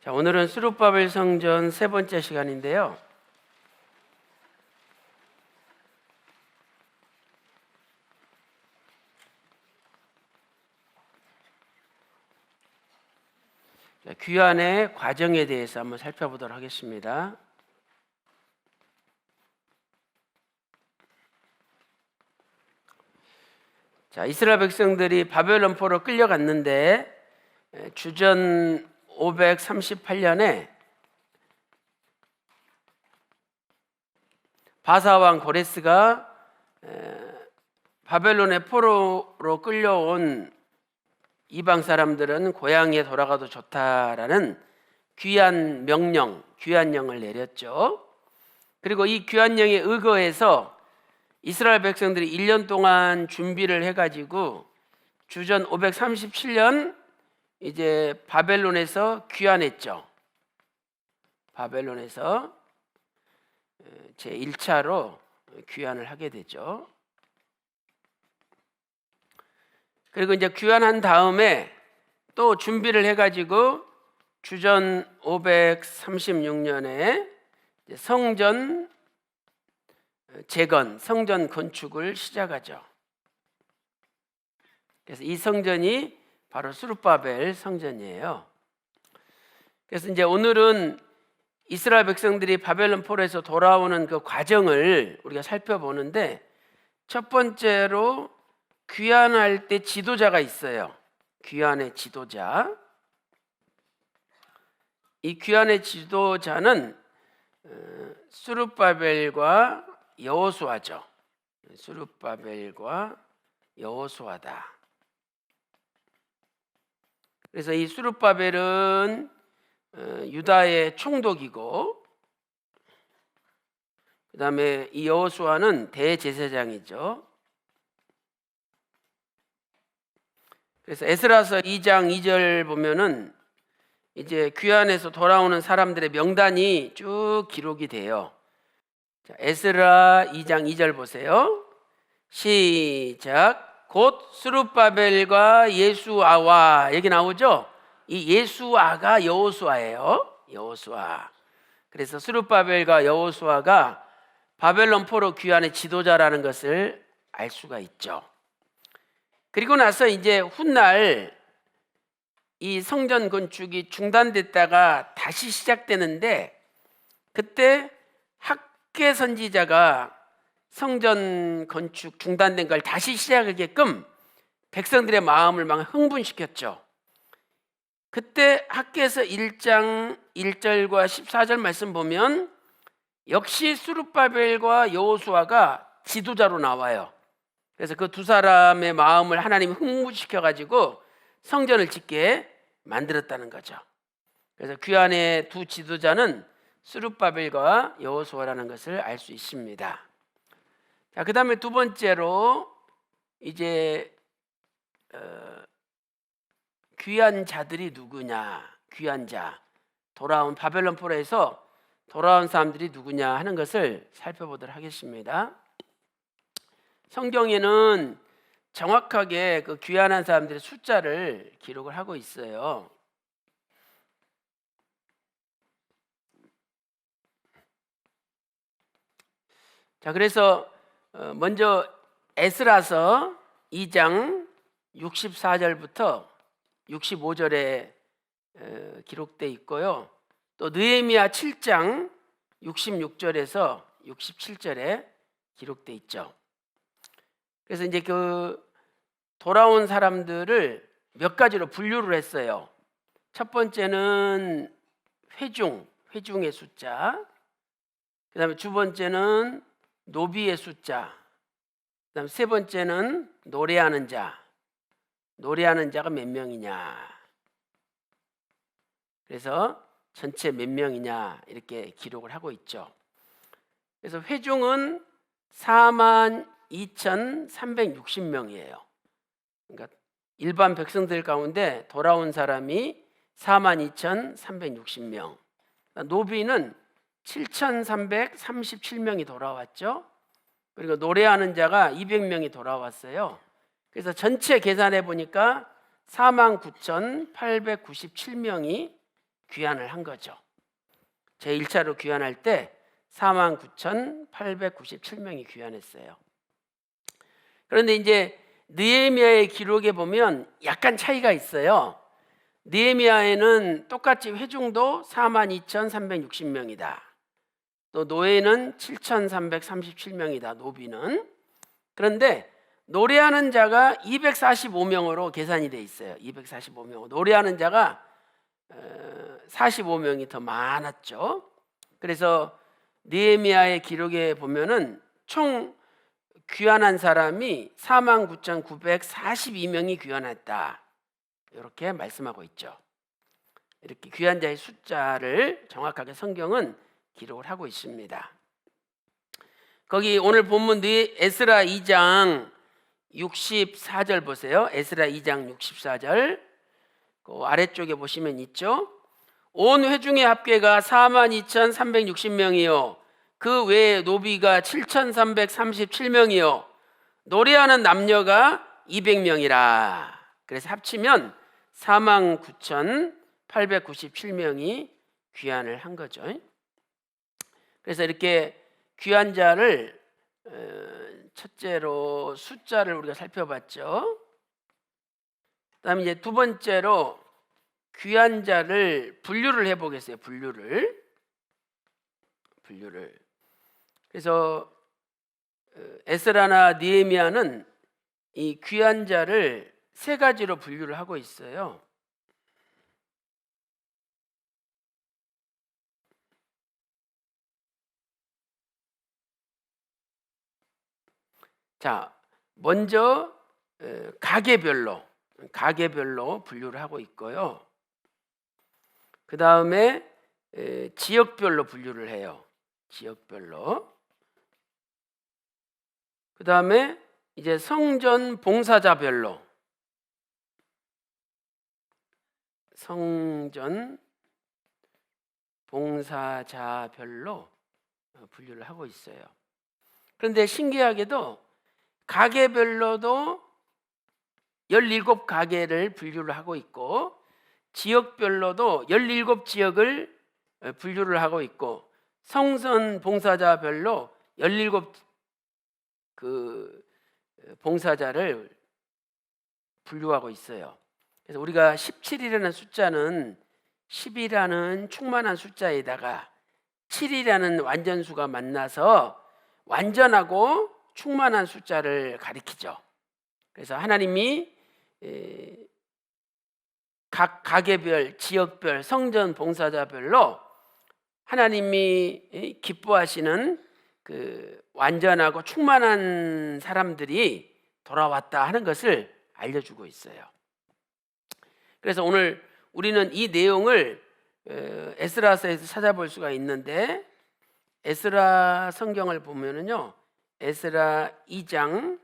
자, 오늘은 스룹바벨 성전 세 번째 시간인데요. 자, 귀환의 과정에 대해서 한번 살펴보도록 하겠습니다. 자, 이스라엘 백성들이 바벨론 포로 끌려갔는데 주전 538년에 바사왕 고레스가 바벨론의 포로로 끌려온 이방 사람들은 고향에 돌아가도 좋다라는 귀환 명령, 귀환령을 내렸죠. 그리고 이 귀환령에 의거해서 이스라엘 백성들이 1년 동안 준비를 해가지고 주전 537년 이제 바벨론에서 귀환했죠. 바벨론에서 제 1차로 귀환을 하게 되죠. 그리고 이제 귀환한 다음에 또 준비를 해가지고 주전 536년에 성전 재건, 성전 건축을 시작하죠. 그래서 이 성전이 바로 스룹바벨 성전이에요. 그래서 이제 오늘은 이스라엘 백성들이 바벨론 포로에서 돌아오는 그 과정을 우리가 살펴보는데, 첫 번째로 귀환할 때 지도자가 있어요. 귀환의 지도자. 이 귀환의 지도자는 스룹바벨과 여호수아죠. 스룹바벨과 여호수아다. 그래서 이 스룹바벨은 유다의 총독이고, 그 다음에 이 여호수아는 대제사장이죠. 그래서 에스라서 2장 2절 보면은 이제 귀환에서 돌아오는 사람들의 명단이 쭉 기록이 돼요. 자, 에스라 2장 2절 보세요. 시작. 곧 스룹바벨과 예수아와, 여기 나오죠? 이 예수아가 여호수아예요. 여호수아. 그래서 스룹바벨과 여호수아가 바벨론 포로 귀환의 지도자라는 것을 알 수가 있죠. 그리고 나서 이제 훗날 이 성전 건축이 중단됐다가 다시 시작되는데, 그때 학개 선지자가 성전 건축 중단된 걸 다시 시작하게끔 백성들의 마음을 막 흥분시켰죠. 그때 학개에서 1장 1절과 14절 말씀 보면 역시 스룹바벨과 여호수아가 지도자로 나와요. 그래서 그 두 사람의 마음을 하나님이 흥분시켜가지고 성전을 짓게 만들었다는 거죠. 그래서 귀환의 두 지도자는 스룹바벨과 여호수아라는 것을 알 수 있습니다. 자, 그 다음에 두 번째로 이제 귀한 자들이 누구냐, 귀한 자, 돌아온 바벨론 포로에서 돌아온 사람들이 누구냐 하는 것을 살펴보도록 하겠습니다. 성경에는 정확하게 그 귀환한 사람들의 숫자를 기록을 하고 있어요. 자, 그래서 먼저 에스라서 2장 64절부터 65절에 기록되어 있고요. 또 느헤미야 7장 66절에서 67절에 기록되어 있죠. 그래서 이제 그 돌아온 사람들을 몇 가지로 분류를 했어요. 첫 번째는 회중의 숫자. 그 다음에 두 번째는 노비의 숫자. 그 다음에 세 번째는 노래하는 자. 노래하는 자가 몇 명이냐. 그래서 전체 몇 명이냐 이렇게 기록을 하고 있죠. 그래서 회중은 42,360명이에요. 그러니까 일반 백성들 가운데 돌아온 사람이 42,360명. 노비는 7,337명이 돌아왔죠. 그리고 노래하는 자가 200명이 돌아왔어요. 그래서 전체 계산해 보니까 49,897명이 귀환을 한 거죠. 제1차로 귀환할 때 49,897명이 귀환했어요. 그런데 이제 느헤미야의 기록에 보면 약간 차이가 있어요. 느헤미야에는 똑같이 회중도 42,360명이다. 또 노예는 7,337명이다. 노비는. 그런데 노래하는 자가 245명으로 계산이 돼 있어요. 245명. 노래하는 자가 45명이 더 많았죠. 그래서 느헤미야의 기록에 보면은 총 귀환한 사람이 49,942명이 귀환했다. 이렇게 말씀하고 있죠. 이렇게 귀환자의 숫자를 정확하게 성경은 기록을 하고 있습니다. 거기 오늘 본문 에스라 2장 64절 보세요. 에스라 2장 64절 그 아래쪽에 보시면 있죠. 온 회중의 합계가 42,360명이요 그 외에 노비가 7,337명이요 노래하는 남녀가 200명이라. 그래서 합치면 49,897명이 귀환을 한 거죠. 그래서 이렇게 귀환자를 첫째로 숫자를 우리가 살펴봤죠. 그다음에 이제 두 번째로 귀환자를 분류를 해보겠어요. 분류를. 그래서 에스라나 느헤미야는 이 귀환자를 세 가지로 분류를 하고 있어요. 자, 먼저 가게별로 분류를 하고 있고요. 그 다음에 지역별로 분류를 해요. 지역별로. 그 다음에 이제 성전 봉사자별로 분류를 하고 있어요. 그런데 신기하게도 가게별로도 17가게를 분류를 하고 있고 지역별로도 17지역을 분류를 하고 있고 성전 봉사자별로 17 봉사자를 분류하고 있어요. 그래서 우리가 17이라는 숫자는 10이라는 충만한 숫자에다가 7이라는 완전수가 만나서 완전하고 충만한 숫자를 가리키죠. 그래서 하나님이 각 가게별, 지역별, 성전 봉사자별로 하나님이 기뻐하시는 그 완전하고 충만한 사람들이 돌아왔다 하는 것을 알려주고 있어요. 그래서 오늘 우리는 이 내용을 에스라서에서 찾아볼 수가 있는데 에스라 성경을 보면은요, 에스라 2장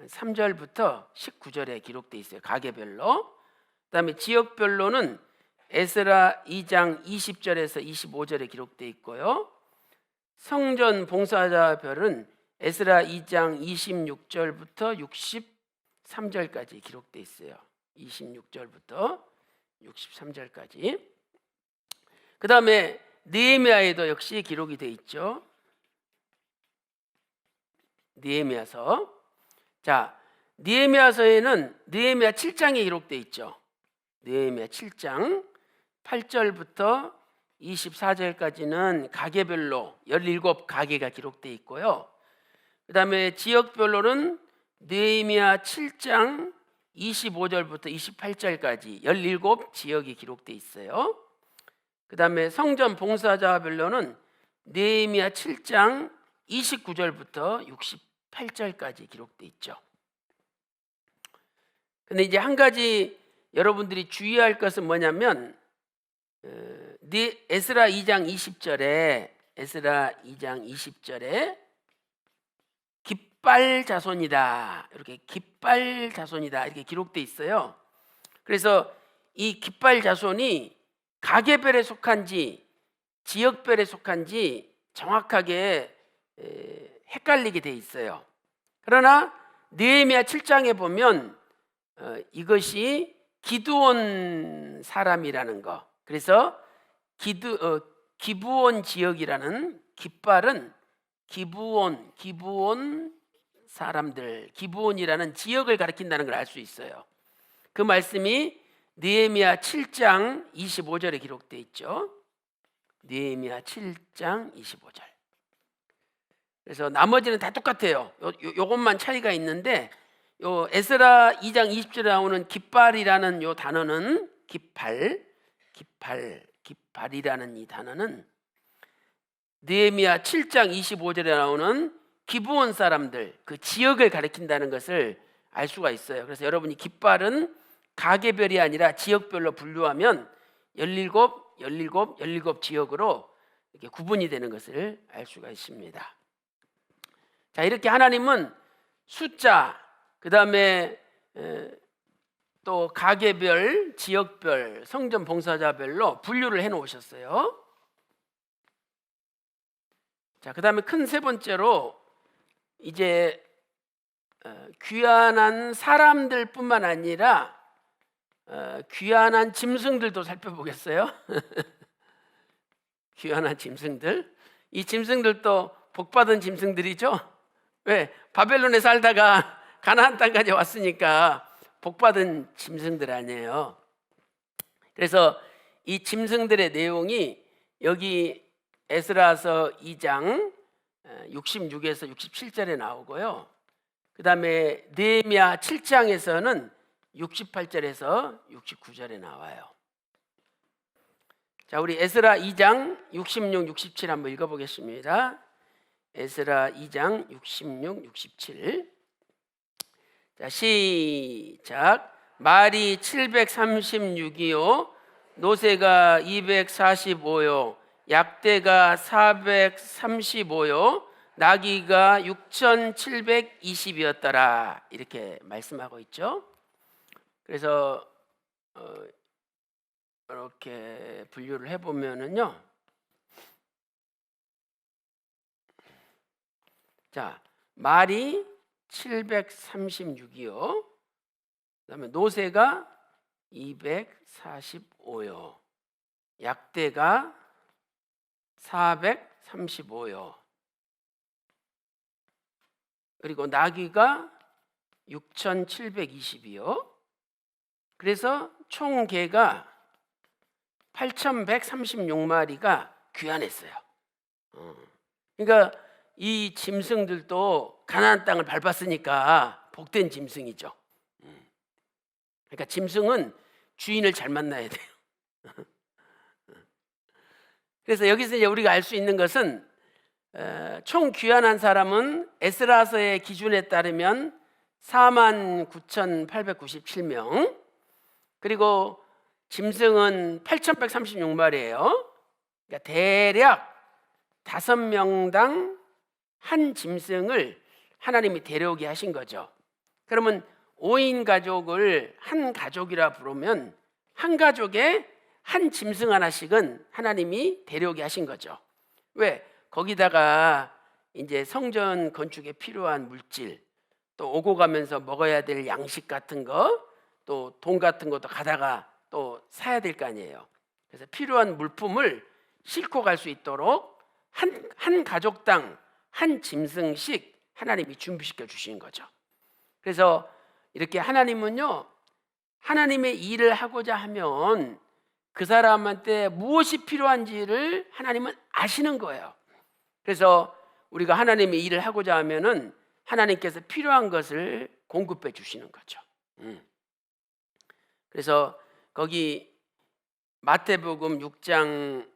3절부터 19절에 기록되어 있어요. 가게별로. 그다음에 지역별로는 에스라 2장 20절에서 25절에 기록되어 있고요. 성전 봉사자별은 에스라 2장 26절부터 63절까지 기록되어 있어요. 26절부터 63절까지. 그 다음에 느헤미야에도 역시 기록이 되어 있죠. 느헤미야서. 자, 느헤미야서에는 느헤미야 7장에 기록되어 있죠. 느헤미야 7장 8절부터 24절까지는 가게별로 17가게가 기록되어 있고요. 그 다음에 지역별로는 느헤미야 7장 25절부터 28절까지 17지역이 기록되어 있어요. 그 다음에 성전 봉사자별로는 느헤미야 7장 29절부터 68절까지 기록되어 있죠. 근데 이제 한 가지 여러분들이 주의할 것은 뭐냐면 에스라 2장 20절에 깃발 자손이다. 이렇게 깃발 자손이다. 이렇게 기록되어 있어요. 그래서 이 깃발 자손이 가게별에 속한지 지역별에 속한지 정확하게 헷갈리게 돼 있어요. 그러나 느헤미야 7장에 보면 이것이 기드온 사람이라는 거. 그래서 기브온 지역이라는 깃발은 기브온 사람들, 기브온이라는 지역을 가리킨다는 걸 알 수 있어요. 그 말씀이 느헤미야 7장 25절에 기록되어 있죠. 느헤미야 7장 25절. 그래서 나머지는 다 똑같아요. 요것만 차이가 있는데 요 에스라 2장 20절에 나오는 깃발이라는 요 단어는 깃발이라는 이 단어는 느헤미야 7장 25절에 나오는 기브온 사람들, 그 지역을 가리킨다는 것을 알 수가 있어요. 그래서 여러분이 깃발은 가게별이 아니라 지역별로 분류하면 17 지역으로 이렇게 구분이 되는 것을 알 수가 있습니다. 자, 이렇게 하나님은 숫자, 그 다음에 또 가게별, 지역별, 성전 봉사자별로 분류를 해놓으셨어요. 자, 그 다음에 큰 세 번째로 이제 귀환한 사람들뿐만 아니라 귀환한 짐승들도 살펴보겠어요. 귀환한 짐승들, 이 짐승들도 복받은 짐승들이죠. 왜? 바벨론에 살다가 가나안 땅까지 왔으니까 복받은 짐승들 아니에요. 그래서 이 짐승들의 내용이 여기 에스라서 2장 66에서 67절에 나오고요. 그 다음에 느헤미야 7장에서는 68절에서 69절에 나와요. 자, 우리 에스라 2장 66, 67 한번 읽어보겠습니다. 에스라 2장 66, 67. 자, 시작. 말이 736이요, 노새가 245요, 약대가 435요, 나귀가 6720이었더라. 이렇게 말씀하고 있죠. 그래서 이렇게 분류를 해보면은요, 자, 말이 736이요, 그다음에 노새가 245요, 약대가 435요, 그리고 나귀가 6720이요. 그래서 총 개가 8136마리가 귀환했어요. 그러니까 이 짐승들도 가나안 땅을 밟았으니까 복된 짐승이죠. 그러니까 짐승은 주인을 잘 만나야 돼요. 그래서 여기서 이제 우리가 알 수 있는 것은 총 귀환한 사람은 에스라서의 기준에 따르면 49,897명, 그리고 짐승은 8,136마리예요. 그러니까 대략 5명당 한 짐승을 하나님이 데려오게 하신 거죠. 그러면 5인 가족을 한 가족이라 부르면 한 가족에 한 짐승 하나씩은 하나님이 데려오게 하신 거죠. 왜? 거기다가 이제 성전 건축에 필요한 물질, 또 오고 가면서 먹어야 될 양식 같은 거, 또 돈 같은 것도 가다가 또 사야 될 거 아니에요. 그래서 필요한 물품을 싣고 갈 수 있도록 한 가족당 한 짐승씩 하나님이 준비시켜 주신 거죠. 그래서 이렇게 하나님은요, 하나님의 일을 하고자 하면 그 사람한테 무엇이 필요한지를 하나님은 아시는 거예요. 그래서 우리가 하나님의 일을 하고자 하면은 하나님께서 필요한 것을 공급해 주시는 거죠. 그래서 거기 마태복음 6장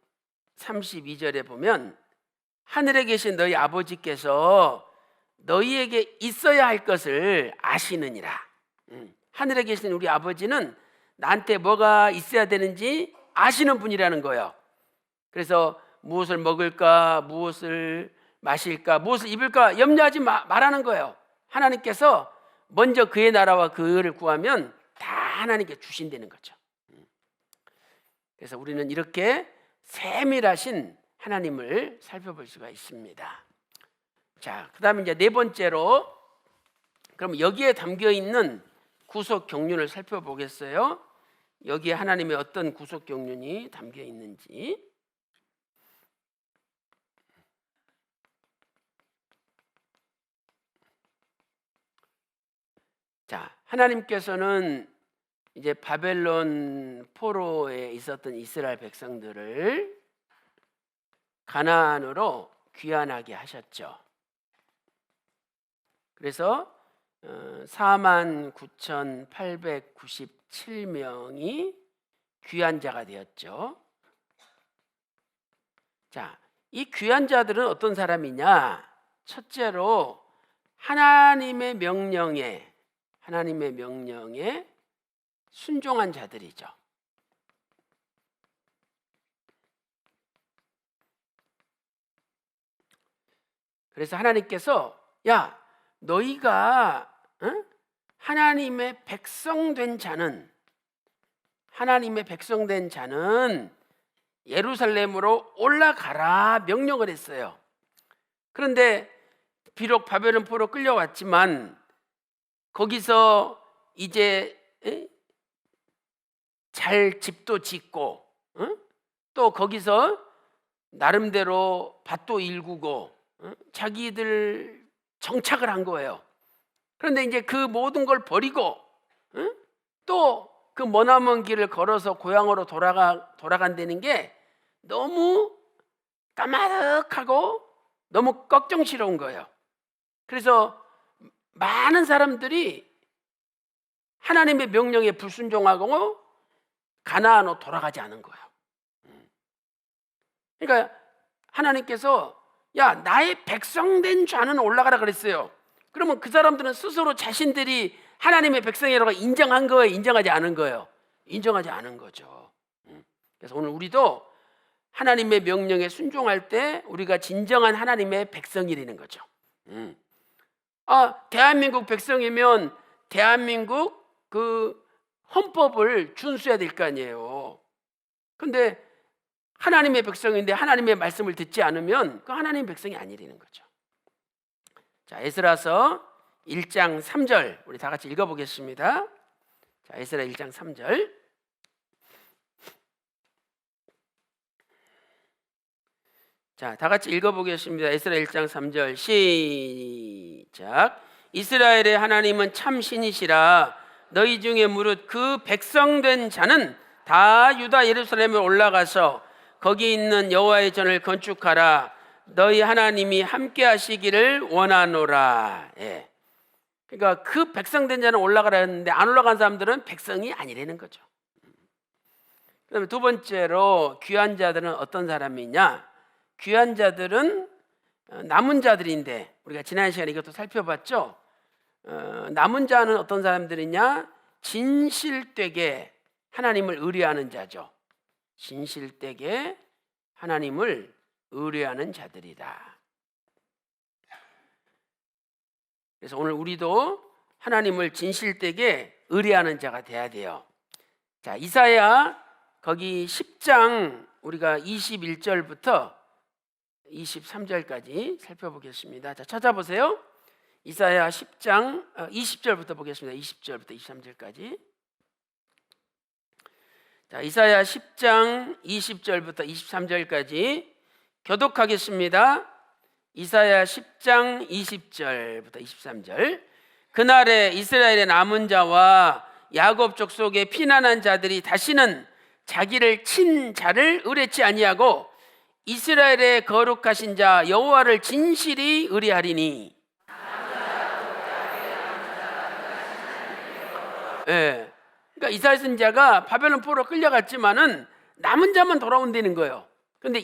32절에 보면 하늘에 계신 너희 아버지께서 너희에게 있어야 할 것을 아시느니라. 하늘에 계신 우리 아버지는 나한테 뭐가 있어야 되는지 아시는 분이라는 거예요. 그래서 무엇을 먹을까, 무엇을 마실까, 무엇을 입을까 염려하지 말라는 거예요. 하나님께서 먼저 그의 나라와 그를 구하면 다 하나님께 주신다는 거죠. 그래서 우리는 이렇게 세밀하신 하나님을 살펴볼 수가 있습니다. 자, 그 다음에 이제 네 번째로, 그럼 여기에 담겨 있는 구속 경륜을 살펴보겠어요. 여기에 하나님의 어떤 구속 경륜이 담겨 있는지. 자, 하나님께서는 이제 바벨론 포로에 있었던 이스라엘 백성들을 가나안으로 귀환하게 하셨죠. 그래서 49,897명이 귀환자가 되었죠. 자, 이 귀환자들은 어떤 사람이냐? 첫째로 하나님의 명령에 순종한 자들이죠. 그래서 하나님께서 야, 너희가 하나님의 백성된 자는 예루살렘으로 올라가라 명령을 했어요. 그런데 비록 바벨론 포로 끌려왔지만 거기서 이제 잘 집도 짓고 또 거기서 나름대로 밭도 일구고 자기들 정착을 한 거예요. 그런데 이제 그 모든 걸 버리고 또 그 머나먼 길을 걸어서 고향으로 돌아간다는 게 너무 까마득하고 너무 걱정스러운 거예요. 그래서 많은 사람들이 하나님의 명령에 불순종하고 가나안으로 돌아가지 않은 거예요. 그러니까 하나님께서 야, 나의 백성된 자는 올라가라 그랬어요. 그러면 그 사람들은 스스로 자신들이 하나님의 백성이라고 인정한 거예요? 인정하지 않은 거예요? 인정하지 않은 거죠. 그래서 오늘 우리도 하나님의 명령에 순종할 때 우리가 진정한 하나님의 백성이라는 거죠. 대한민국 백성이면 대한민국 그 헌법을 준수해야 될 거 아니에요. 근데 하나님의 백성인데 하나님의 말씀을 듣지 않으면 그 하나님의 백성이 아니라는 거죠. 자, 에스라서 1장 3절 우리 다 같이 읽어보겠습니다. 자, 에스라 1장 3절. 자, 다 같이 읽어보겠습니다. 에스라 1장 3절 시작. 이스라엘의 하나님은 참 신이시라. 너희 중에 무릇 그 백성된 자는 다 유다 예루살렘에 올라가서 거기 있는 여호와의 전을 건축하라. 너희 하나님이 함께 하시기를 원하노라. 예. 그러니까 그 백성된 자는 올라가라 했는데 안 올라간 사람들은 백성이 아니라는 거죠. 그다음에 두 번째로 귀한 자들은 어떤 사람이냐? 귀한 자들은 남은 자들인데 우리가 지난 시간에 이것도 살펴봤죠. 남은 자는 어떤 사람들이냐? 진실되게 하나님을 의뢰하는 자죠. 진실되게 하나님을 의뢰하는 자들이다. 그래서 오늘 우리도 하나님을 진실되게 의뢰하는 자가 돼야 돼요. 자, 이사야 거기 10장 우리가 21절부터 23절까지 살펴보겠습니다. 자, 찾아보세요. 이사야 10장 20절부터 보겠습니다. 20절부터 23절까지. 자, 이사야 10장 20절부터 23절까지 교독하겠습니다. 이사야 10장 20절부터 23절. 그날에 이스라엘의 남은 자와 야곱 족속의 피난한 자들이 다시는 자기를 친 자를 의뢰치 아니하고 이스라엘의 거룩하신 자 여호와를 진실이 의뢰하리니. 예. 그러니까 이사야 선지자가 바벨론 포로 끌려갔지만은 남은 자만 돌아온다는 거예요. 그런데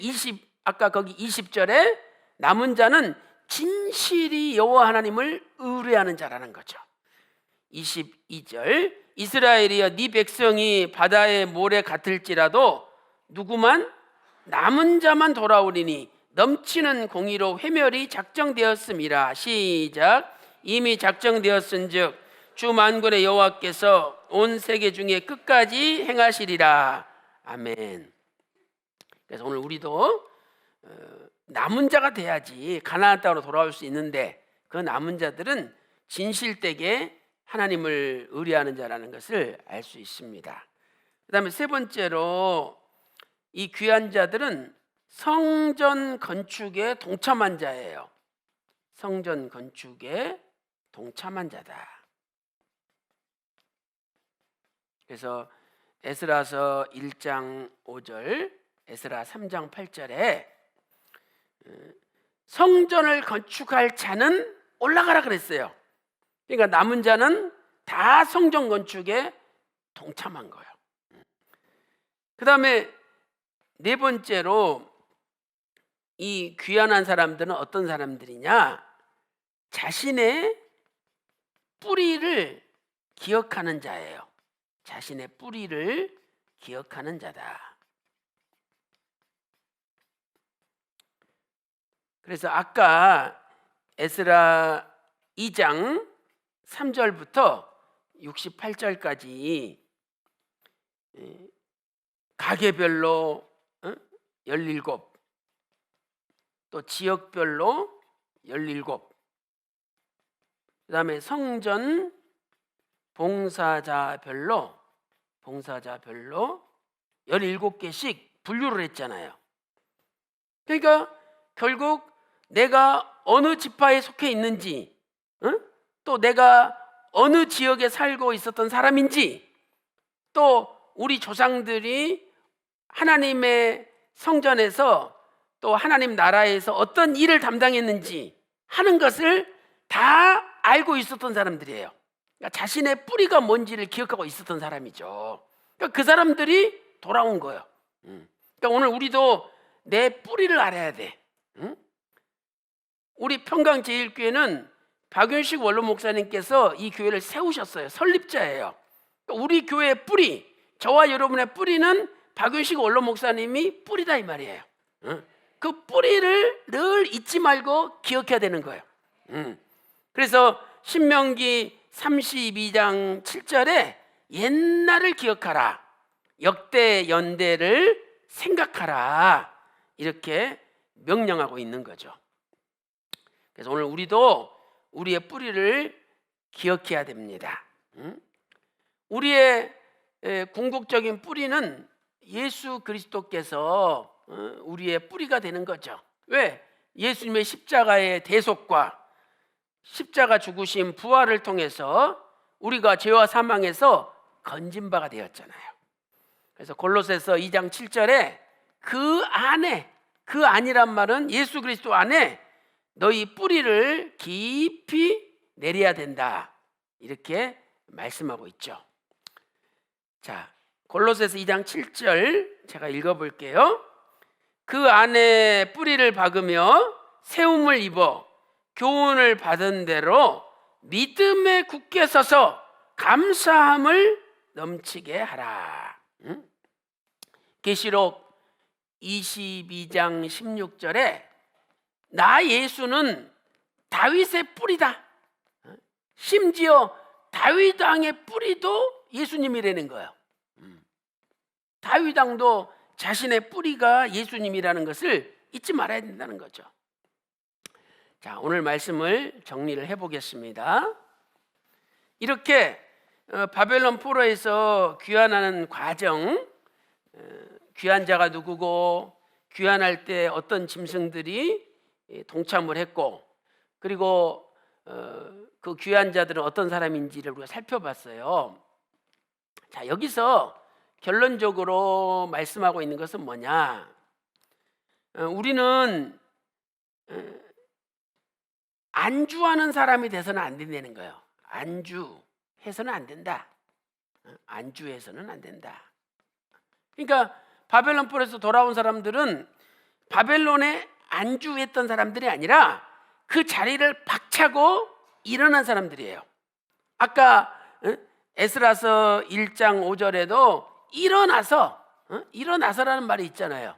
아까 거기 20절에 남은 자는 진실이 여호와 하나님을 의뢰하는 자라는 거죠. 22절 이스라엘이여 네 백성이 바다의 모래 같을지라도 누구만 남은 자만 돌아오리니 넘치는 공의로 회멸이 작정되었음이라. 시작. 이미 작정되었은즉 주 만군의 여호와께서 온 세계 중에 끝까지 행하시리라. 아멘. 그래서 오늘 우리도 남은 자가 돼야지 가나안 땅으로 돌아올 수 있는데 그 남은 자들은 진실되게 하나님을 의뢰하는 자라는 것을 알 수 있습니다. 그 다음에 세 번째로 이 귀한 자들은 성전 건축에 동참한 자예요. 성전 건축에 동참한 자다. 그래서 에스라서 1장 5절, 에스라 3장 8절에 성전을 건축할 자는 올라가라 그랬어요. 그러니까 남은 자는 다 성전 건축에 동참한 거예요. 그 다음에 네 번째로 이 귀환한 사람들은 어떤 사람들이냐? 자신의 뿌리를 기억하는 자예요. 자신의 뿌리를 기억하는 자다. 그래서 아까 에스라 2장 3절부터 68절까지 가게별로 17, 또 지역별로 17, 그 다음에 성전 봉사자별로 17개씩 분류를 했잖아요. 그러니까 결국 내가 어느 지파에 속해 있는지, 또 내가 어느 지역에 살고 있었던 사람인지, 또 우리 조상들이 하나님의 성전에서 또 하나님 나라에서 어떤 일을 담당했는지 하는 것을 다 알고 있었던 사람들이에요. 그러니까 자신의 뿌리가 뭔지를 기억하고 있었던 사람이죠. 그러니까 그 사람들이 돌아온 거예요. 그러니까 오늘 우리도 내 뿌리를 알아야 돼. 우리 평강제일교회는 박윤식 원로 목사님께서 이 교회를 세우셨어요. 설립자예요. 그러니까 우리 교회의 뿌리, 저와 여러분의 뿌리는 박윤식 원로 목사님이 뿌리다 이 말이에요. 그 뿌리를 늘 잊지 말고 기억해야 되는 거예요. 그래서 신명기 32장 7절에 옛날을 기억하라, 역대 연대를 생각하라, 이렇게 명령하고 있는 거죠. 그래서 오늘 우리도 우리의 뿌리를 기억해야 됩니다. 우리의 궁극적인 뿌리는 예수 그리스도께서 우리의 뿌리가 되는 거죠. 왜? 예수님의 십자가의 대속과 십자가 죽으심 부활을 통해서 우리가 죄와 사망에서 건진 바가 되었잖아요. 그래서 골로새서 2장 7절에 그 안에, 그 안이란 말은 예수 그리스도 안에 너희 뿌리를 깊이 내려야 된다, 이렇게 말씀하고 있죠. 자, 골로새서 2장 7절 제가 읽어볼게요. 그 안에 뿌리를 박으며 세움을 입어 교훈을 받은 대로 믿음에 굳게 서서 감사함을 넘치게 하라. 계시록 22장 16절에 나 예수는 다윗의 뿌리다. 심지어 다윗 왕의 뿌리도 예수님이라는 거예요. 다윗 왕도 자신의 뿌리가 예수님이라는 것을 잊지 말아야 된다는 거죠. 자, 오늘 말씀을 정리를 해보겠습니다. 이렇게 바벨론 포로에서 귀환하는 과정, 귀환자가 누구고 귀환할 때 어떤 짐승들이 동참을 했고, 그리고 그 귀환자들은 어떤 사람인지를 우리가 살펴봤어요. 자, 여기서 결론적으로 말씀하고 있는 것은 뭐냐? 우리는 안주하는 사람이 돼서는 안 된다는 거예요. 안주해서는 안 된다. 안주해서는 안 된다. 그러니까 바벨론 포로에서 돌아온 사람들은 바벨론에 안주했던 사람들이 아니라 그 자리를 박차고 일어난 사람들이에요. 아까 에스라서 1장 5절에도 일어나서라는 말이 있잖아요.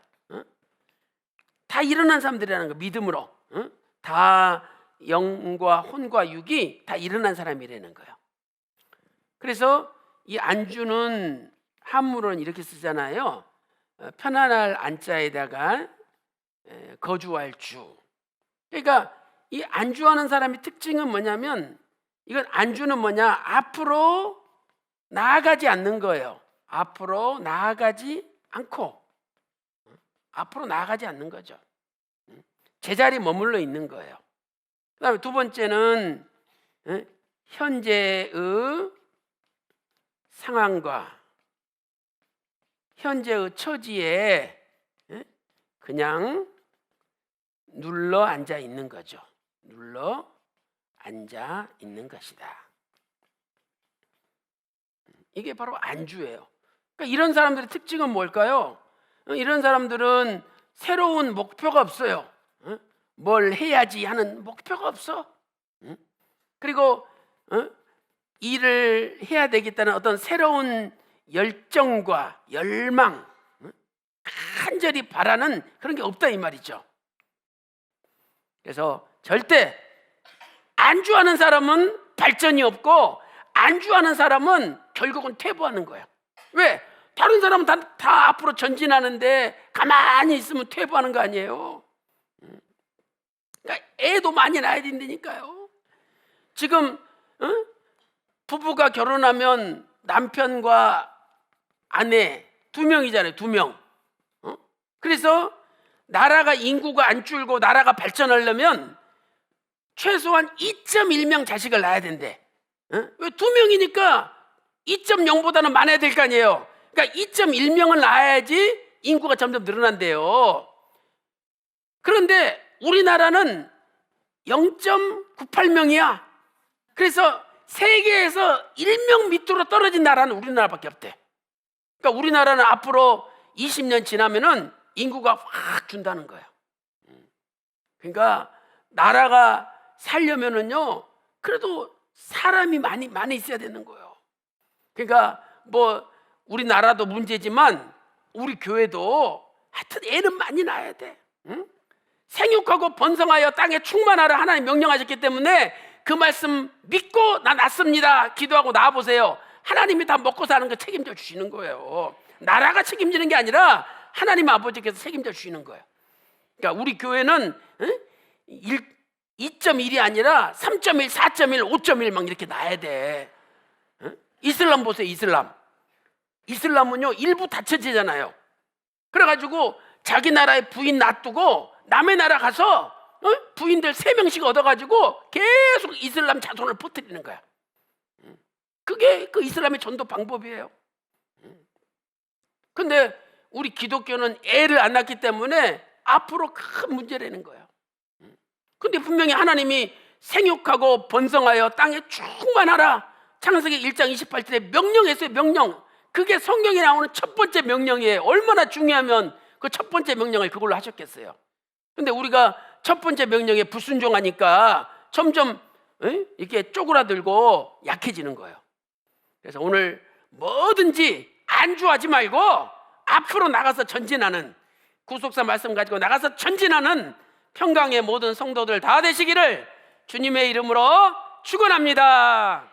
다 일어난 사람들이라는 거, 믿음으로. 다 영과 혼과 육이 다 일어난 사람이라는 거예요. 그래서 이 안주는 한문으로는 이렇게 쓰잖아요. 편안할 안자에다가 거주할 주. 그러니까 이 안주하는 사람의 특징은 뭐냐면, 이건 안주는 뭐냐? 앞으로 나아가지 않는 거예요. 앞으로 나아가지 않고, 앞으로 나아가지 않는 거죠. 제자리에 머물러 있는 거예요. 그 다음에 두 번째는 현재의 상황과 현재의 처지에 그냥 눌러 앉아 있는 거죠. 눌러 앉아 있는 것이다. 이게 바로 안주예요. 그러니까 이런 사람들의 특징은 뭘까요? 이런 사람들은 새로운 목표가 없어요. 뭘 해야지 하는 목표가 없어. 그리고 일을 해야 되겠다는 어떤 새로운 열정과 열망, 간절히 바라는 그런 게 없다 이 말이죠. 그래서 절대 안주하는 사람은 발전이 없고 안주하는 사람은 결국은 퇴보하는 거야. 왜? 다른 사람은 다 앞으로 전진하는데 가만히 있으면 퇴보하는 거 아니에요. 그러니까 애도 많이 낳아야 된다니까요. 지금 부부가 결혼하면 남편과 아내 2명이잖아요. 2명. 그래서 나라가 인구가 안 줄고 나라가 발전하려면 최소한 2.1명 자식을 낳아야 된대. 왜 2명이니까 2.0보다는 많아야 될 거 아니에요. 그러니까 2.1명을 낳아야지 인구가 점점 늘어난대요. 그런데 우리나라는 0.98명이야. 그래서 세계에서 1명 밑으로 떨어진 나라는 우리나라밖에 없대. 그러니까 우리나라는 앞으로 20년 지나면은 인구가 확 준다는 거야. 그러니까 나라가 살려면은요, 그래도 사람이 많이 있어야 되는 거예요. 그러니까 뭐 우리나라도 문제지만 우리 교회도 하여튼 애는 많이 낳아야 돼. 생육하고 번성하여 땅에 충만하라 하나님 명령하셨기 때문에 그 말씀 믿고 나 낳습니다 기도하고 나와보세요. 하나님이 다 먹고 사는 거 책임져 주시는 거예요. 나라가 책임지는 게 아니라 하나님 아버지께서 책임져 주시는 거예요. 그러니까 우리 교회는 2.1이 아니라 3.1, 4.1, 5.1 막 이렇게 낳아야 돼. 이슬람 보세요. 이슬람은요 일부 다처제잖아요. 그래가지고 자기 나라에 부인 놔두고 남의 나라 가서 부인들 3명씩 얻어가지고 계속 이슬람 자손을 퍼뜨리는 거야. 그게 그 이슬람의 전도 방법이에요. 근데 우리 기독교는 애를 안 낳기 때문에 앞으로 큰 문제라는 거예요. 근데 분명히 하나님이 생육하고 번성하여 땅에 충만하라 창세기 1장 28절에 명령했어요. 명령. 그게 성경에 나오는 첫 번째 명령이에요. 얼마나 중요하면 그 첫 번째 명령을 그걸로 하셨겠어요. 근데 우리가 첫 번째 명령에 불순종하니까 점점 이렇게 쪼그라들고 약해지는 거예요. 그래서 오늘 뭐든지 안주하지 말고 앞으로 나가서 전진하는, 구속사 말씀 가지고 나가서 전진하는 평강의 모든 성도들 다 되시기를 주님의 이름으로 축원합니다.